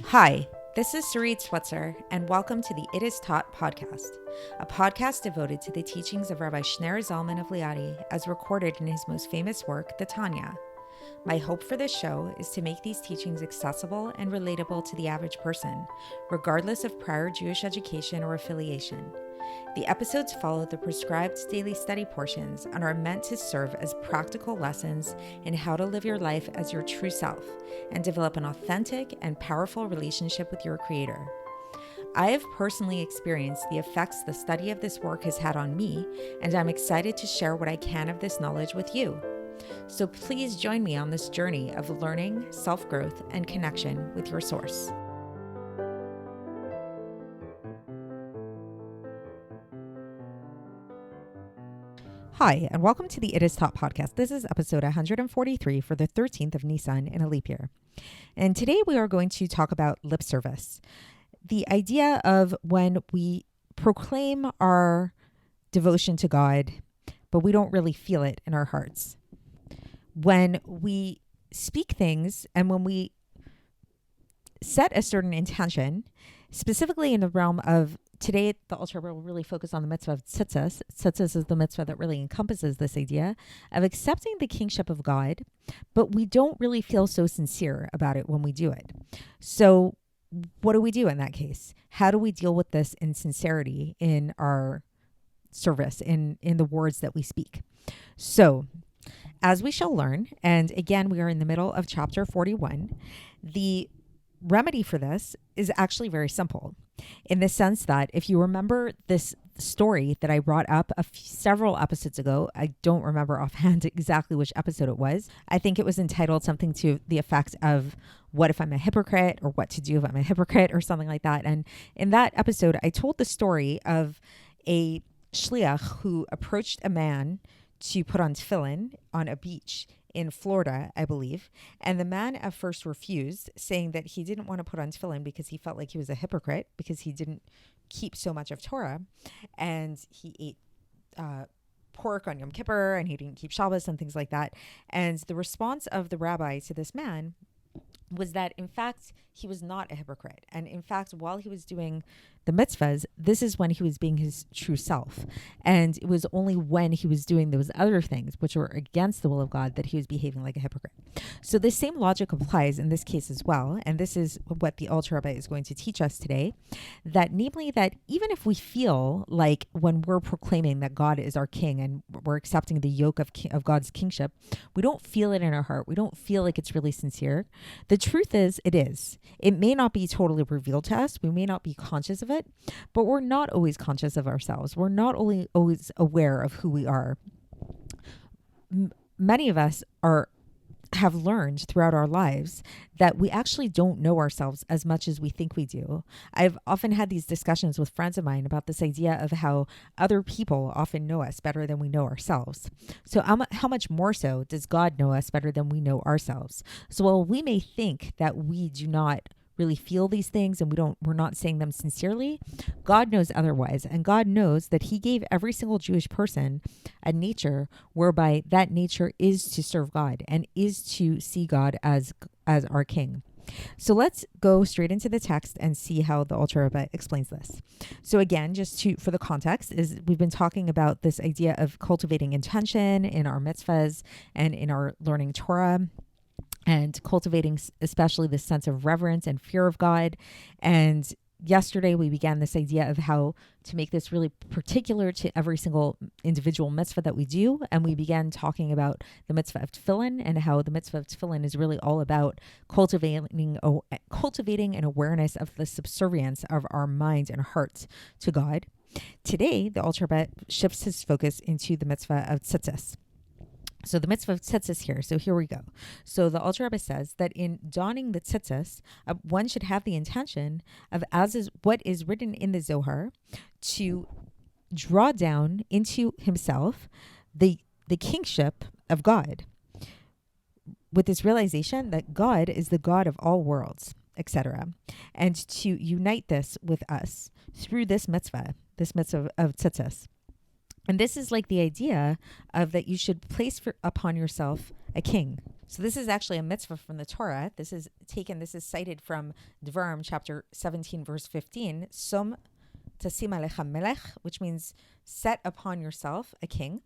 Hi, this is Sarit Switzer, and welcome to the It Is Taught podcast, a podcast devoted to the teachings of Rabbi Shneur Zalman of Liadi as recorded in his most famous work, the Tanya. My hope for this show is to make these teachings accessible and relatable to the average person, regardless of prior Jewish education or affiliation. The episodes follow the prescribed daily study portions and are meant to serve as practical lessons in how to live your life as your true self and develop an authentic and powerful relationship with your Creator. I have personally experienced the effects the study of this work has had on me, and I'm excited to share what I can of this knowledge with you. So please join me on this journey of learning, self-growth, and connection with your source. Hi, and welcome to the It Is Taught podcast. This is episode 143 for the 13th of Nissan in a leap year. And today we are going to talk about lip service. The idea of when we proclaim our devotion to God, but we don't really feel it in our hearts. When we speak things and when we set a certain intention, specifically in the realm of today, the Alter Rebbe will really focus on the mitzvah of tzitzis. Tzitzis is the mitzvah that really encompasses this idea of accepting the kingship of God, but we don't really feel so sincere about it when we do it. So what do we do in that case? How do we deal with this insincerity in our service, in the words that we speak? So as we shall learn, and again, we are in the middle of chapter 41, the remedy for this is actually very simple, in the sense that if you remember this story that I brought up several episodes ago, I don't remember offhand exactly which episode it was. I think it was entitled something to the effect of what if I'm a hypocrite, or what to do if I'm a hypocrite, or something like that. And in that episode, I told the story of a shliach who approached a man to put on tefillin on a beach in Florida, I believe. And the man at first refused, saying that he didn't want to put on tefillin because he felt like he was a hypocrite because he didn't keep so much of Torah. And he ate pork on Yom Kippur, and he didn't keep Shabbos and things like that. And the response of the rabbi to this man was that, in fact, he was not a hypocrite. And in fact, while he was doing the mitzvahs, this is when he was being his true self. And it was only when he was doing those other things, which were against the will of God, that he was behaving like a hypocrite. So the same logic applies in this case as well. And this is what the Alter Rebbe is going to teach us today, that namely that even if we feel like when we're proclaiming that God is our king and we're accepting the yoke of God's kingship, we don't feel it in our heart. We don't feel like it's really sincere. The truth is, it is. It may not be totally revealed to us. We may not be conscious of it, but we're not always conscious of ourselves. We're not always aware of who we are. Many of us have learned throughout our lives that we actually don't know ourselves as much as we think we do. I've often had these discussions with friends of mine about this idea of how other people often know us better than we know ourselves. So how much more so does God know us better than we know ourselves? So while we may think that we do not really feel these things and we're not saying them sincerely, God knows otherwise. And God knows that he gave every single Jewish person a nature whereby that nature is to serve God and is to see God as our king. So let's go straight into the text and see how the Alter Rebbe explains this. So again, for the context, is we've been talking about this idea of cultivating intention in our mitzvahs and in our learning Torah, and cultivating especially this sense of reverence and fear of God. And yesterday we began this idea of how to make this really particular to every single individual mitzvah that we do. And we began talking about the mitzvah of tefillin and how the mitzvah of tefillin is really all about cultivating an awareness of the subservience of our mind and heart to God. Today, the Alter Rebbe shifts his focus into the mitzvah of tzitzis. So the mitzvah of tzitzis here. So here we go. So the Alter Rebbe says that in donning the tzitzis, one should have the intention of, as is what is written in the Zohar, to draw down into himself the kingship of God, with this realization that God is the God of all worlds, etc., and to unite this with us through this mitzvah of tzitzis. And this is like the idea of that you should place upon yourself a king. So this is actually a mitzvah from the Torah. This is cited from Devarim chapter 17, verse 15. Som tasim alecha melech, which means set upon yourself a king.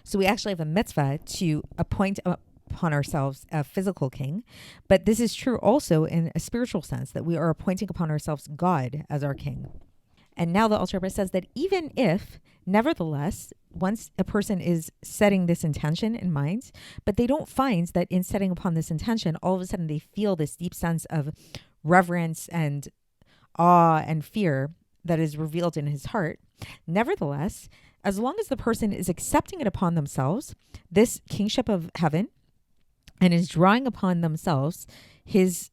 So we actually have a mitzvah to appoint upon ourselves a physical king. But this is true also in a spiritual sense, that we are appointing upon ourselves God as our king. And now the Alter Rebbe says that even if, nevertheless, once a person is setting this intention in mind, but they don't find that in setting upon this intention, all of a sudden they feel this deep sense of reverence and awe and fear that is revealed in his heart. Nevertheless, as long as the person is accepting it upon themselves, this kingship of heaven, and is drawing upon themselves his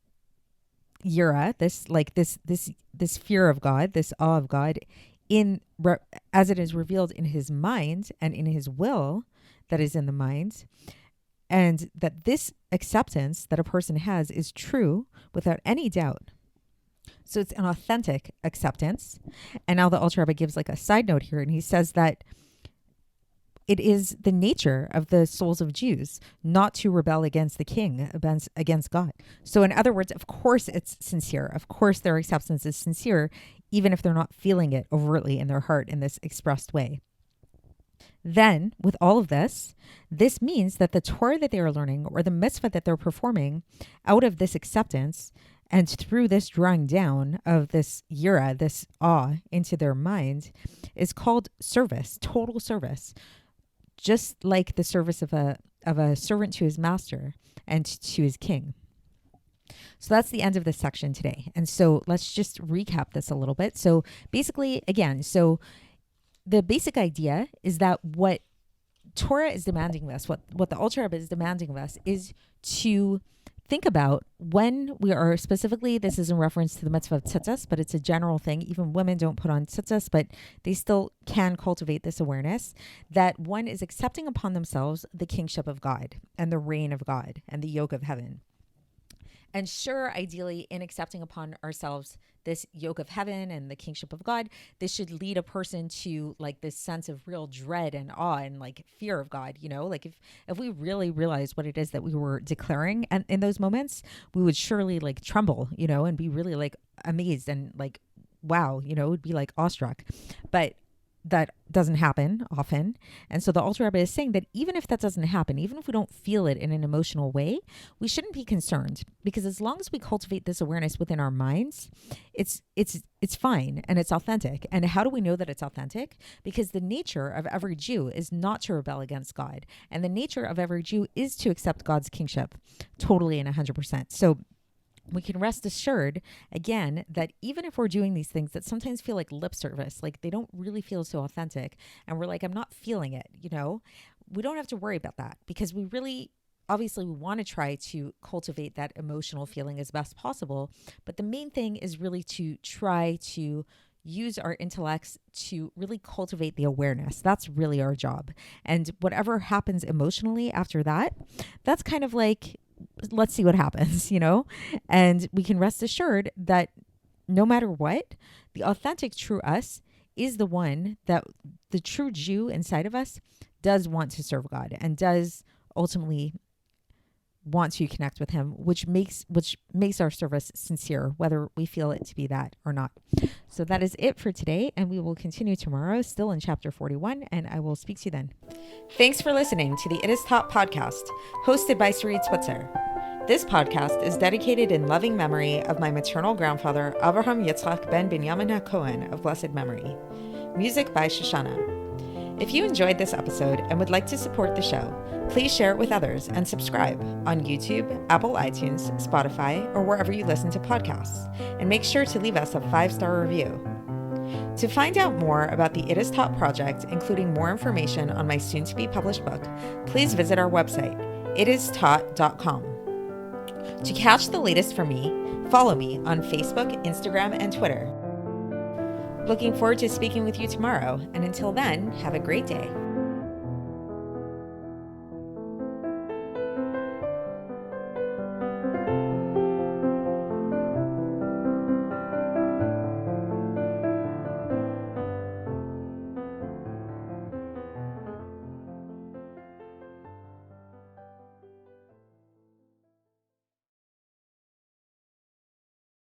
yira, this fear of God, this awe of God, as it is revealed in his mind and in his will that is in the mind, and that this acceptance that a person has is true without any doubt. So it's an authentic acceptance. And now the Alter Rebbe gives like a side note here, and he says that it is the nature of the souls of Jews not to rebel against the king, against God. So in other words, of course it's sincere. Of course their acceptance is sincere, even if they're not feeling it overtly in their heart in this expressed way. Then, with all of this means that the Torah that they are learning, or the mitzvah that they're performing out of this acceptance, and through this drawing down of this yira, this awe into their mind, is called service, total service. Just like the service of a servant to his master and to his king. So that's the end of this section today. And so let's just recap this a little bit. So basically, again, so the basic idea is that what Torah is demanding of us, what the Alter Rebbe is demanding of us, is to think about when we are specifically, this is in reference to the mitzvah of tzitzis, but it's a general thing. Even women don't put on tzitzis, but they still can cultivate this awareness that one is accepting upon themselves the kingship of God and the reign of God and the yoke of heaven. And sure, ideally, in accepting upon ourselves this yoke of heaven and the kingship of God, this should lead a person to like this sense of real dread and awe and like fear of God. You know, like if we really realized what it is that we were declaring, and in those moments, we would surely like tremble, you know, and be really like amazed and like, wow, you know, would be like awestruck. But that doesn't happen often. And so the Alter Rebbe is saying that even if that doesn't happen, even if we don't feel it in an emotional way, we shouldn't be concerned, because as long as we cultivate this awareness within our minds, it's fine and it's authentic. And how do we know that it's authentic? Because the nature of every Jew is not to rebel against God. And the nature of every Jew is to accept God's kingship totally and 100%. So we can rest assured, again, that even if we're doing these things that sometimes feel like lip service, like they don't really feel so authentic, and we're like, I'm not feeling it, you know, we don't have to worry about that, because we really, obviously, we want to try to cultivate that emotional feeling as best possible. But the main thing is really to try to use our intellects to really cultivate the awareness. That's really our job. And whatever happens emotionally after that, that's kind of like, let's see what happens, you know? And we can rest assured that no matter what, the authentic true us is the one that the true Jew inside of us does want to serve God and does ultimately want to connect with him, which makes our service sincere, whether we feel it to be that or not. So that is it for today, and we will continue tomorrow, still in chapter 41, and I will speak to you then. Thanks for listening to the It Is Taught podcast, hosted by Sarit Switzer. This podcast is dedicated in loving memory of my maternal grandfather, Avraham Yitzchak ben Binyamin HaKohen of blessed memory. Music by Shoshana. If you enjoyed this episode and would like to support the show, please share it with others and subscribe on YouTube, Apple iTunes, Spotify, or wherever you listen to podcasts. And make sure to leave us a 5-star review. To find out more about the It Is Taught project, including more information on my soon-to-be published book, please visit our website, itistaught.com. To catch the latest from me, follow me on Facebook, Instagram, and Twitter. Looking forward to speaking with you tomorrow, and until then, have a great day.